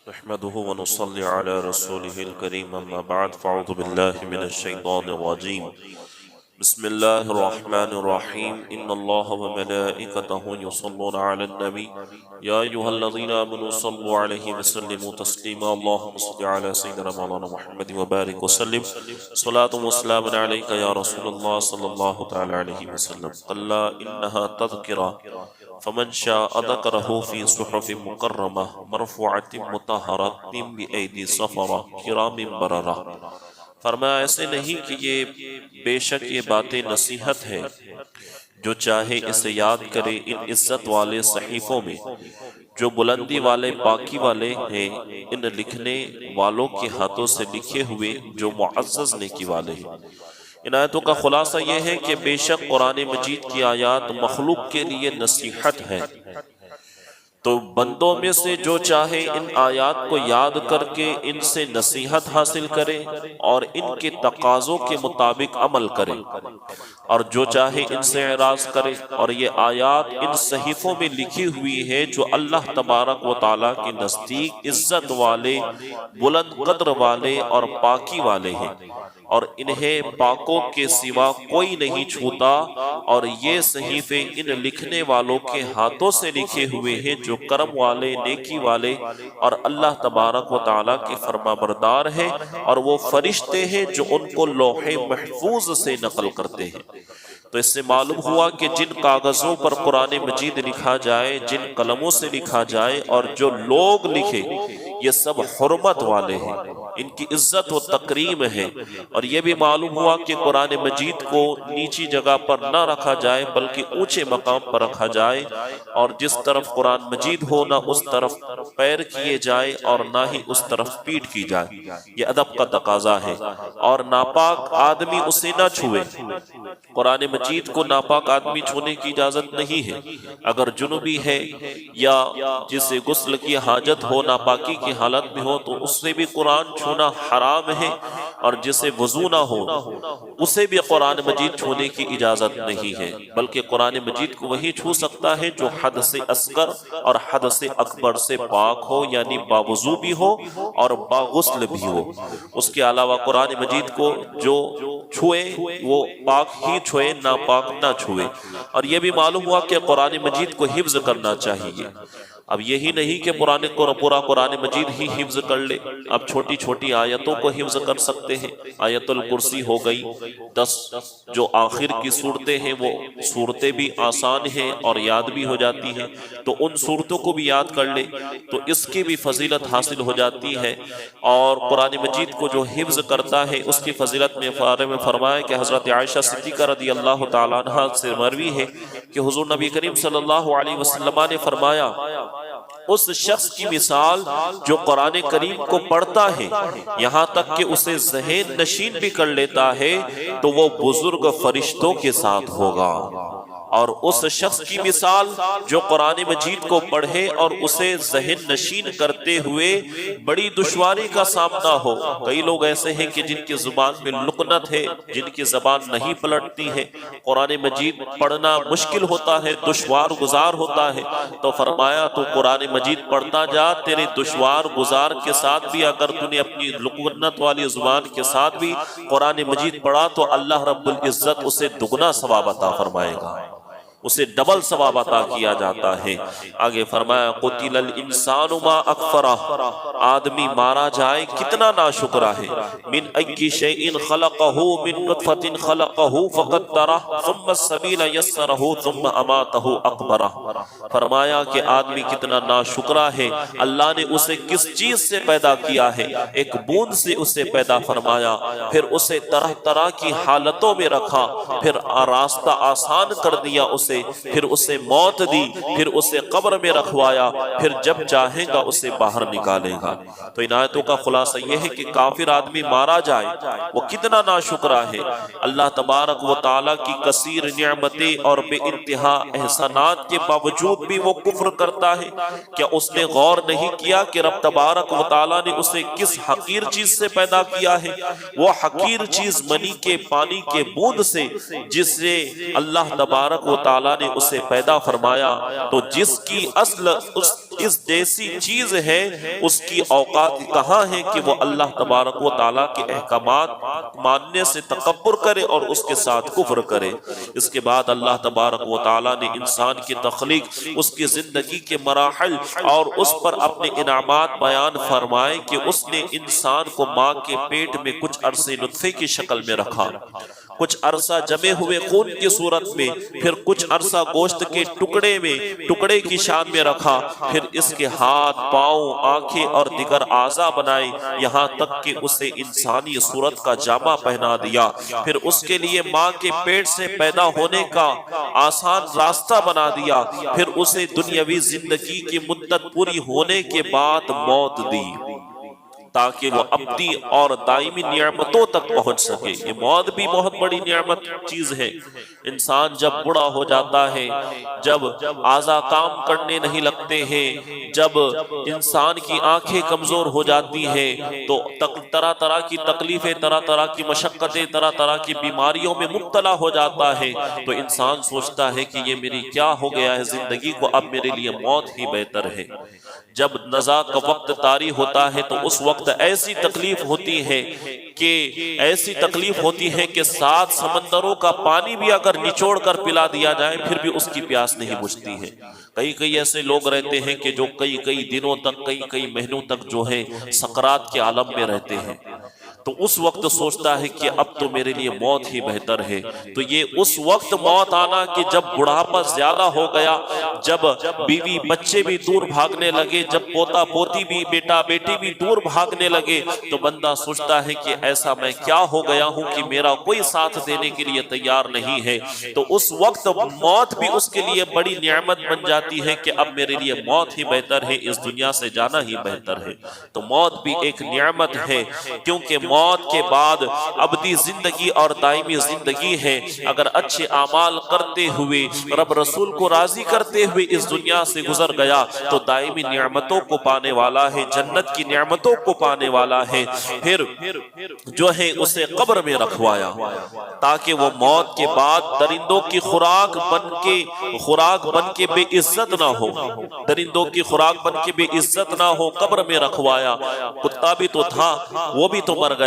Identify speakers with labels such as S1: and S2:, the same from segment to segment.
S1: نحمده ونصلي على رسوله الكريم أما بعد فأعوذ بالله من الشيطان الرجيم بسم الله الرحمن الرحيم إن الله وملائكته يصلون على النبي يا أيها الذين آمنوا صلوا عليه وسلموا تسليما اللهم صل على سيدنا مولانا محمد وبارك وسلم صلاة وسلام عليك يا رسول الله صلى الله تعالى عليه وسلم قال إنها تذكرة فمن شاء ذكره في صحف مكرمة مرفوعة مطهرة بأيدي سفرة كرام بررة۔ فرمایا ایسے نہیں کہ یہ بے شک یہ باتیں نصیحت ہے، جو چاہے اسے یاد کرے ان عزت والے صحیفوں میں جو بلندی والے پاکی والے ہیں، ان لکھنے والوں کے ہاتھوں سے لکھے ہوئے جو معزز نیکی والے ہیں۔ ان آیتوں کا خلاصہ یہ ہے کہ بے شک قرآن مجید کی آیات مخلوق کے لیے نصیحت ہے، تو بندوں میں سے جو چاہے ان آیات کو یاد کر کے ان سے نصیحت حاصل کرے اور ان کے تقاضوں کے مطابق عمل کرے، اور جو چاہے ان سے اعراض کرے۔ اور یہ آیات ان صحیفوں میں لکھی ہوئی ہے جو اللہ تبارک و تعالیٰ کے نزدیک عزت والے، بلند قدر والے اور پاکی والے ہیں، اور انہیں پاکوں کے سوا کوئی نہیں چھوتا، اور یہ صحیفے ان لکھنے والوں کے ہاتھوں سے لکھے ہوئے ہیں جو کرم والے، نیکی والے اور اللہ تبارک و تعالیٰ کے فرما بردار ہیں، اور وہ فرشتے ہیں جو ان کو لوح محفوظ سے نقل کرتے ہیں۔ تو اس سے معلوم ہوا کہ جن کاغذوں پر قرآن مجید لکھا جائے، جن قلموں سے لکھا جائے اور جو لوگ لکھے، یہ سب حرمت والے ہیں، ان کی عزت و تکریم ہے۔ اور یہ بھی معلوم ہوا کہ قرآن مجید کو نیچی جگہ پر نہ رکھا جائے بلکہ اونچے مقام پر رکھا جائے، اور جس طرف قرآن مجید ہو نہ اس طرف پیر کیے جائے اور نہ ہی اس طرف پیٹھ کی جائے، یہ ادب کا تقاضا ہے۔ اور ناپاک آدمی اسے نہ چھوئے، قرآن مجید کو ناپاک آدمی چھونے کی اجازت نہیں ہے۔ اگر جنوبی ہے یا جسے غسل کی حاجت ہو، ناپاکی کی حالت میں ہو، تو اس سے بھی قرآن چھونا حرام ہے، اور جسے وضو نہ ہو اسے بھی قرآن مجید چھونے کی اجازت نہیں ہے، بلکہ قرآن مجید کو وہی چھو سکتا ہے جو حد سے اصغر اور حد سے اکبر سے پاک ہو، یعنی باوضو بھی ہو اور باغسل بھی ہو۔ اس کے علاوہ قرآن مجید کو جو چھوئے وہ پاک ہی چھوئے، ناپاک نہ چھوئے۔ اور یہ بھی معلوم ہوا کہ قرآن مجید کو حفظ کرنا چاہیے۔ اب یہی نہیں کہ پورا قرآن مجید ہی حفظ کر لے، اب چھوٹی چھوٹی آیتوں کو حفظ کر سکتے ہیں۔ آیت الکرسی ہو گئی، 10 جو آخر کی صورتیں ہیں وہ صورتیں بھی آسان ہیں اور یاد بھی ہو جاتی ہیں، تو ان صورتوں کو بھی یاد کر لے تو اس کی بھی فضیلت حاصل ہو جاتی ہے۔ اور قرآن مجید کو جو حفظ کرتا ہے اس کی فضیلت میں بارے میں فرمایا کہ حضرت عائشہ صدیقہ رضی اللہ تعالیٰ عنہ سے مروی ہے کہ حضور نبی کریم صلی اللہ علیہ وسلم نے فرمایا، اس شخص کی مثال جو قرآن کریم کو پڑھتا ہے یہاں تک کہ اسے ذہن نشین بھی کر لیتا ہے، تو وہ بزرگ فرشتوں کے ساتھ ہوگا۔ اور اس شخص کی مثال جو قرآن مجید کو پڑھے اور اسے ذہن نشین کرتے ہوئے بڑی دشواری کا سامنا ہو۔ کئی لوگ ایسے ہیں کہ جن کی زبان میں لکنت ہے، جن کی زبان نہیں پلٹتی ہے، قرآن مجید پڑھنا مشکل ہوتا ہے، دشوار گزار ہوتا ہے، تو فرمایا تو قرآن مجید پڑھتا جا، تیرے دشوار گزار کے ساتھ بھی اگر تو نے اپنی لکنت والی زبان کے ساتھ بھی قرآن مجید پڑھا تو اللہ رب العزت اسے دگنا ثواب عطا فرمائے گا، اسے ڈبل ثواب عطا کیا جاتا ہے۔ آگے فرمایا قتل الانسان ما اکفرہ، آدمی مارا جائے کتنا ناشکرا ہے۔ من ای شیء خلقہ من نطفۃ خلقہ فقدرہ ثم السبیل یسرہ ثم اماتہ اقبرہ۔ فرمایا کہ آدمی کتنا ناشکرا ہے، اللہ نے اسے کس چیز سے پیدا کیا ہے، ایک بوند سے اسے پیدا فرمایا، پھر اسے طرح طرح کی حالتوں میں رکھا، پھر راستہ آسان کر دیا اسے، پھر اسے موت دی، پھر اسے قبر میں رکھوایا، پھر جب چاہے گا اسے باہر نکالے گا۔ تو ان آیتوں کا خلاصہ یہ ہے کہ کافر آدمی مارا جائے وہ کتنا ناشکرا ہے، اللہ تبارک و تعالیٰ کی کثیر نعمتیں اور بے انتہا احسانات کے باوجود بھی وہ کفر کرتا ہے۔ کیا اس نے غور نہیں کیا کہ رب تبارک و تعالیٰ نے اسے کس حقیر چیز سے پیدا کیا ہے؟ وہ حقیر چیز منی کے پانی کے بوند سے، جس سے اللہ تبارک و تعالیٰ نے اسے پیدا فرمایا، تو جس کی اصل اس جیسی چیز ہے اس کی اوقات کہاں ہے کہ وہ اللہ تبارک و تعالیٰ کے احکامات ماننے سے تکبر کرے اور اس کے ساتھ کفر کرے۔ اس کے بعد اللہ تبارک و تعالیٰ نے انسان کی تخلیق، اس کی زندگی کے مراحل اور اس پر اپنے انعامات بیان فرمائے کہ اس نے انسان کو ماں کے پیٹ میں کچھ عرصے نطفے کی شکل میں رکھا، کچھ عرصہ جمے ہوئے خون کی صورت میں، پھر کچھ عرصہ گوشت کے ٹکڑے کی شان میں رکھا، پھر اس کے ہاتھ، پاؤں، آنکھیں اور دیگر اعضاء بنائے، یہاں تک کہ اسے انسانی صورت کا جامہ پہنا دیا، پھر اس کے لیے ماں کے پیٹ سے پیدا ہونے کا آسان راستہ بنا دیا، پھر اسے دنیاوی زندگی کی مدت پوری ہونے کے بعد موت دی تاکہ وہ ابدی اور دائمی نعمتوں تک پہنچ سکے۔ یہ موت بھی بہت بڑی نعمت چیز ہے۔ انسان جب بڑا ہو جاتا ہے، جب اعضاء کام کرنے نہیں لگتے ہیں، جب انسان کی آنکھیں کمزور ہو جاتی ہیں تو طرح طرح کی تکلیفیں، طرح طرح کی مشقتیں، طرح طرح کی بیماریوں میں مبتلا ہو جاتا ہے، تو انسان سوچتا ہے کہ یہ میری کیا ہو گیا ہے زندگی کو، اب میرے لیے موت ہی بہتر ہے۔ جب نزا کا وقت طاری ہوتا ہے تو اس وقت ایسی تکلیف ہوتی ہے کہ 7 سمندروں کا پانی بھی اگر نچوڑ کر پلا دیا جائے پھر بھی اس کی پیاس نہیں بجھتی ہے۔ کئی ایسے لوگ رہتے ہیں کہ جو کئی دنوں تک، کئی مہینوں تک جو ہے سکرات کے عالم میں رہتے ہیں، تو اس وقت سوچتا ہے کہ اب تو میرے لیے موت ہی بہتر ہے۔ تو یہ اس وقت موت آنا کہ جب بڑھاپا زیادہ ہو گیا، جب بیوی بچے بھی دور بھاگنے لگے، جب پوتا پوتی بھی، بیٹا بیٹی بھی دور بھاگنے لگے، تو بندہ سوچتا ہے کہ ایسا میں کیا ہو گیا ہوں کہ میرا کوئی ساتھ دینے کے لیے تیار نہیں ہے۔ تو اس وقت موت بھی اس کے لیے بڑی نعمت بن جاتی ہے کہ اب میرے لیے موت ہی بہتر ہے، اس دنیا سے جانا ہی بہتر ہے۔ تو موت بھی ایک نعمت ہے، کیونکہ موت کے بعد ابدی زندگی اور دائمی زندگی ہے۔ اگر اچھے اعمال کرتے ہوئے، رب رسول کو راضی کرتے ہوئے اس دنیا سے گزر گیا تو دائمی نعمتوں کو پانے والا ہے، جنت کی نعمتوں کو پانے والا ہے۔ پھر جو ہے اسے قبر میں رکھوایا تاکہ وہ موت کے بعد درندوں کی خوراک بن کے بے عزت نہ ہو، درندوں کی خوراک بن کے بے عزت نہ ہو، قبر میں رکھوایا۔ کتا بھی تو تھا، وہ بھی تو مر گیا،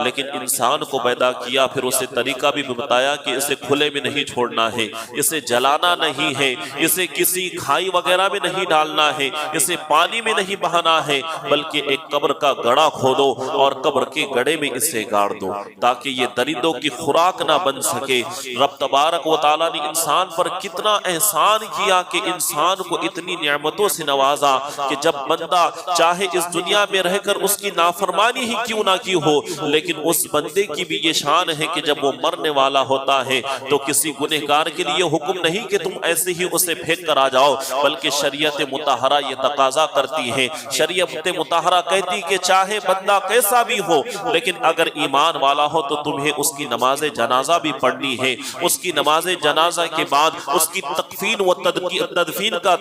S1: لیکن انسان کو پیدا کیا، پھر اسے طریقہ بھی بتایا کہ اسے کھلے میں نہیں چھوڑنا ہے، اسے جلانا نہیں ہے، اسے کسی کھائی وغیرہ میں نہیں ڈالنا ہے، اسے پانی میں نہیں بہانا ہے، بلکہ ایک قبر کا گڑھا کھودو اور قبر کے گڑھے میں اسے گاڑ دو تاکہ یہ درندوں کی خوراک نہ بن سکے۔ رب تبارک و تعالیٰ نے انسان پر کتنا احسان کیا کہ انسان کو اتنی نعمتوں سے نوازا کہ جب بندہ چاہے اس دنیا میں رہ کر اس کی نافرمانی ہی کیوں نہ کی ہو، لیکن اس بندے کی بھی یہ شان ہے کہ جب وہ مرنے والا ہوتا ہے تو کسی گنہگار کے لیے حکم نہیں کہ تم ایسے ہی اسے پھینک کر آ جاؤ، بلکہ شریعت مطہرہ یہ تقاضا کرتی ہے، شریعت مطہرہ کہتی کہ چاہے بندہ کیسا بھی ہو لیکن اگر ایمان والا ہو تو تمہیں اس کی نماز جنازہ بھی پڑھنی ہے، اس کی نماز جنازہ کے بعد اس کی تکفین و تدفین کا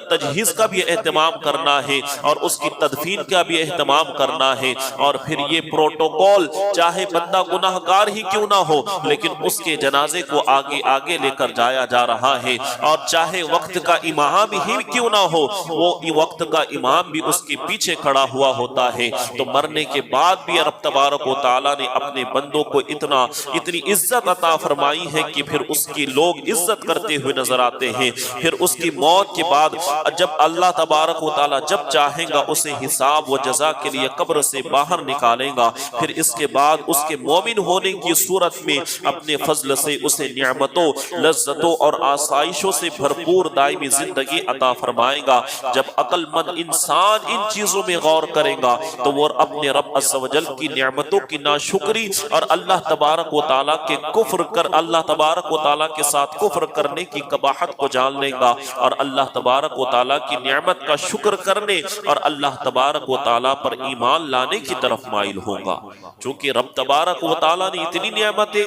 S1: تجہیز کا بھی اہتمام کرنا ہے اور اس کی تدفین کا بھی اہتمام کرنا ہے۔ اور پھر یہ پروٹوکول چاہے بندہ گناہگار ہی کیوں نہ ہو لیکن اس کے جنازے کو آگے لے کر جایا جا رہا ہے، اور چاہے وقت کا امام ہی کیوں نہ ہو وہ وقت کا امام بھی اس کے پیچھے کھڑا ہوا ہوتا ہے۔ تو مرنے کے بعد بھی رب تبارک و تعالیٰ نے اپنے بندوں کو اتنی عزت عطا فرمائی ہے کہ پھر اس کی لوگ عزت کرتے ہوئے نظر آتے ہیں۔ پھر اس کی موت کے بعد جب اللہ تبارک و تعالیٰ جب چاہیں گا اسے حساب و جزا کے لیے قبر سے باہر نکالیں گا، پھر اس کے بعد اس کے مومن ہونے کی صورت میں اپنے فضل سے اسے نعمتوں، لذتوں اور آسائشوں سے بھرپور دائمی زندگی عطا فرمائے گا۔ جب عقل مند انسان ان چیزوں میں غور کرے گا تو وہ اپنے رب عز و جل کی نعمتوں کی ناشکری اور اللہ تبارک و تعالیٰ کے اللہ تبارک و تعالیٰ کے ساتھ کفر کرنے کی قباحت کو جان لے گا اور اللہ تبارک و تعالیٰ کی نعمت کا شکر کرنے اور اللہ تبارک و تعالیٰ پر ایمان لانے کی طرف مائل ہوگا۔ چونکہ رب تبارک و تعالیٰ نے اتنی نعمتیں،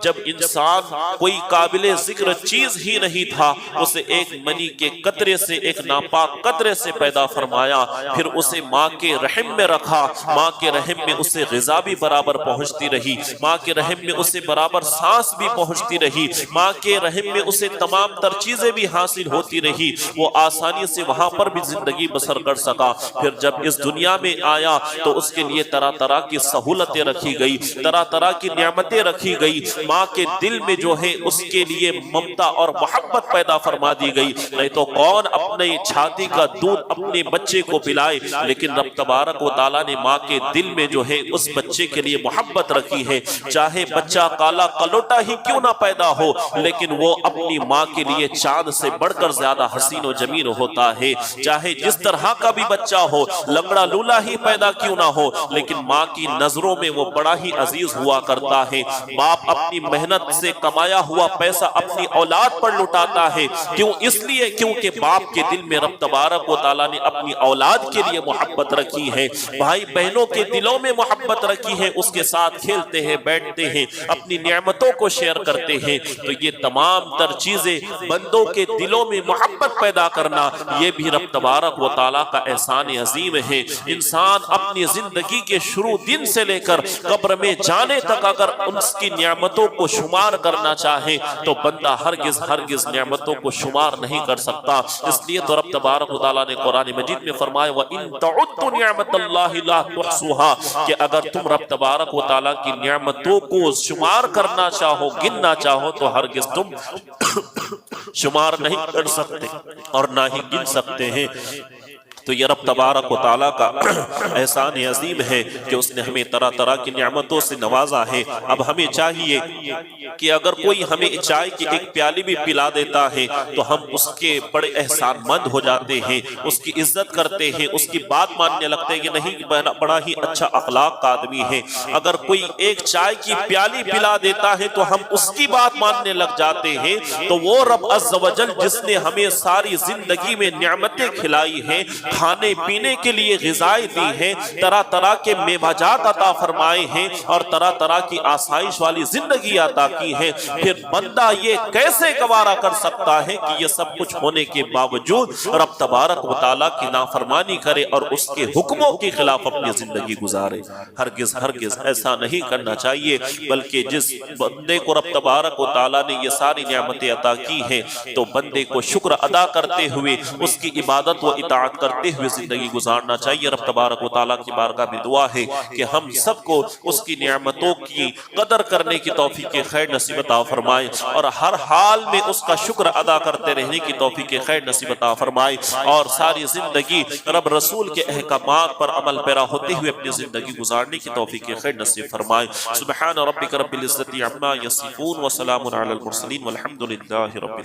S1: جب انسان کوئی قابل ذکر چیز ہی نہیں تھا، اسے ایک منی کے قطرے سے، ایک ناپاک قطرے سے پیدا فرمایا، پھر اسے ماں کے رحم میں رکھا، ماں کے رحم میں اسے غذا بھی برابر پہنچتی رہی، ماں کے رحم میں اسے برابر سانس بھی پہنچتی رہی، ماں کے رحم میں اسے تمام تر چیزیں بھی حاصل ہوتی رہی، وہ آسانی سے وہاں پر بھی زندگی بسر کر سکا۔ پھر جب اس دنیا میں آیا تو اس کے لیے طرح طرح کی سہولتیں رکھی گئی، طرح طرح کی نعمتیں رکھی گئی، ماں کے دل میں جو ہے اس کے لیے ممتا اور محبت پیدا فرما دی گئی۔ نہیں تو کون اپنے چھاتی کا دودھ اپنے بچے کو پلائے، لیکن رب تبارک و تعالیٰ نے ماں کے دل میں جو ہے اس بچے کے لیے محبت رکھی ہے، چاہے بچہ کالا کلوٹا ہی کیوں نہ پیدا ہو، لیکن وہ اپنی ماں کے لیے چاند سے بڑھ کر زیادہ حسین و جمیل ہوتا ہے، چاہے جس طرح کا بھی بچہ ہو، لنگڑا لولا ہی پیدا کیوں نہ ہو، لیکن ماں کی نظروں میں وہ بڑا ہی عزیز ہوا کرتا ہے۔ باپ اپنی محنت سے کمایا ہوا پیسہ اپنی اولاد پر لٹاتا ہے، کیوں؟ اس لیے کیونکہ باپ کے دل میں رب تبارک و تعالیٰ نے اپنی اولاد کے لیے محبت رکھی ہے، بھائی بہنوں کے دلوں میں محبت رکھی ہے، اس کے ساتھ کھیلتے ہیں، بیٹھتے ہیں، اپنی نعمتوں کو شیئر کرتے ہیں۔ تو یہ تمام تر چیزیں بندوں کے دلوں میں محبت پیدا کرنا، یہ بھی رب تبارک و تعالیٰ کا احسان عظیم ہے۔ انسان اپنی زندگی کے شروع دن سے لے کر قبر میں جانے تک اگر اس کی نعمتوں کو شمار کرنا چاہے تو بندہ ہرگز نعمتوں کو شمار نہیں کر سکتا۔ اس لیے تو رب تبارک و تعالیٰ نے قرآن مجید میں فرمایا وَإِن تَعُدُّوا نِعْمَةَ اللَّهِ لَا تُحْصُوهَا، کہ اگر تم رب تبارک و تعالیٰ کی نعمتوں کو شمار کرنا چاہو، گننا چاہو، تو ہرگز تم شمار نہیں کر سکتے اور نہ ہی گن سکتے ہیں۔ تو یہ رب تبارک و تعالیٰ کا احسان عظیم ہے کہ اس نے ہمیں طرح طرح کی نعمتوں سے نوازا ہے۔ اب ہمیں چاہیے کہ اگر کوئی ہمیں چائے کی ایک پیالی بھی پلا دیتا ہے تو ہم اس کے بڑے احسان مند ہو جاتے ہیں، اس کی عزت کرتے ہیں، اس کی بات ماننے لگتے ہیں کہ نہیں بڑا ہی اچھا اخلاق کا آدمی ہے۔ اگر کوئی ایک چائے کی پیالی پلا دیتا ہے تو ہم اس کی بات ماننے لگ جاتے ہیں۔ تو وہ رب عز و جل جس نے ہمیں ساری زندگی میں نعمتیں کھلائی ہیں، کھانے پینے کے لیے غذائیں دی ہیں، طرح طرح کے میوہ عطا فرمائے ہیں اور طرح طرح کی آسائش والی زندگی عطا کی ہے، پھر بندہ یہ کیسے گوارا کر سکتا ہے کہ یہ سب کچھ ہونے کے باوجود رب تبارک و تعالیٰ کی نافرمانی کرے اور اس کے حکموں کے خلاف اپنی زندگی گزارے؟ ہرگز ایسا نہیں کرنا چاہیے، بلکہ جس بندے کو رب تبارک و تعالیٰ نے یہ ساری نعمتیں عطا کی ہیں تو بندے کو شکر ادا کرتے ہوئے اس کی عبادت و اطاعت کرتے ہوئے زندگی گزارنا چاہیے۔ رب تبارک و تعالیٰ کی بارگاہ میں دعا ہے کہ ہم سب کو اس کی نعمتوں کی قدر کرنے کی توفیق خیر نصیب عطا فرمائے اور ہر حال میں اس کا شکر ادا کرتے رہنے کی توفیق خیر نصیب عطا فرمائے اور ساری زندگی رب رسول کے احکامات پر عمل پیرا ہوتے ہوئے اپنی زندگی گزارنے کی توفیق خیر نصیب فرمائے۔ سبحان ربک رب العزت عما یصفون وسلام علی المرسلین والحمد للہ رب العالمین۔